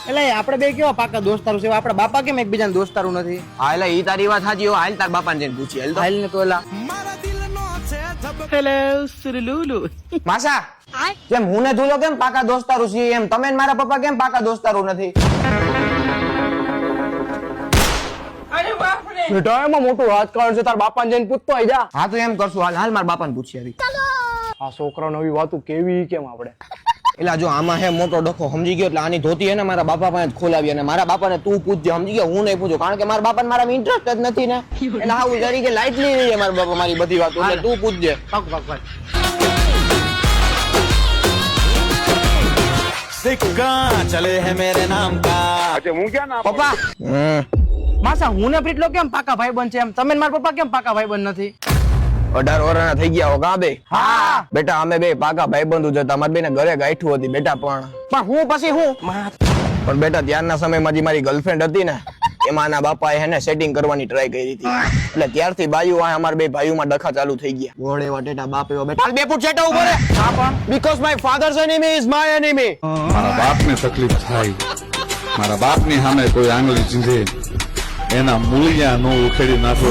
એટલે આપણે બે કેવા પાકા દોસ્તારો છે આપડા બાપા કેમ એકબીજાના દોસ્તારો નથી? હા એટલે ઈ તારી વાત સાચી. હાલ તાર બાપાને જઈને પૂછી. હાલ તો. હાલ ને તો એલા હેલો સુરલુલુ માસા કેમ હું ને તું કેમ પાકા દોસ્તારો છીએ એમ તમે ને મારા પપ્પા કેમ પાકા દોસ્તારો નથી? બેટા એમાં મોટું રાજકારણ છે તાર બાપાને જઈને પૂછતો આઈ જા. હા તો એમ કરશું. હાલ હાલ મારા બાપાને પૂછી આવી. આ છોકરા નવી વાતો કેવી કેમ આપણે એટલે જો આમાં હે મોટો ડખો સમજી ગયો. એટલે આની ધોતી હે ને મારા બાપા પાસે ખોલાવી અને મારા બાપાને તું પૂછજે. સમજી ગયો? હું નહીં પૂછું કારણ કે મારા બાપાને મારા ઇન્ટરેસ્ટ જ નથી ને. એટલે હા વિચારી કે લાઈટલી લઈએ મારા બાપા મારી બધી વાતો. એટલે તું પૂછજે. પાક પાક પાક सिक्का चले है मेरे नाम का। अच्छा मुंह क्या नाम? પપ્પા માસા હું ને પ્રીતલો કેમ પાકા ભાઈબંધ છે એમ તમે ને મારા પપ્પા કેમ પાકા ભાઈબંધ નથી? 18 વર્ષના થઈ ગયા હો કા બે? હા બેટા અમે બે પાકા ભાઈબંધો જતા. મારી બેને ઘરે ગાંઠું હતી બેટા. પણ હું પછી હું પણ બેટા ત્યારના સમયમાં જે મારી ગર્લફ્રેન્ડ હતી ને એમાં આના બાપાએ હેને સેટિંગ કરવાની ટ્રાય કરી હતી. એટલે ત્યારથી બાયું આ અમારા બે ભાઈઓમાં ડખા ચાલુ થઈ ગયા. ગોળે વટેટા બાપ એવો બેટા. હાલ બે ફૂટ સેટા ઉપર હા પણ because my father's enemy is my enemy. મારા બાપને તકલીફ થાય, મારા બાપની સામે કોઈ આંગળી ચીંધે એના મૂળિયા નો ઉખેડી નાખો.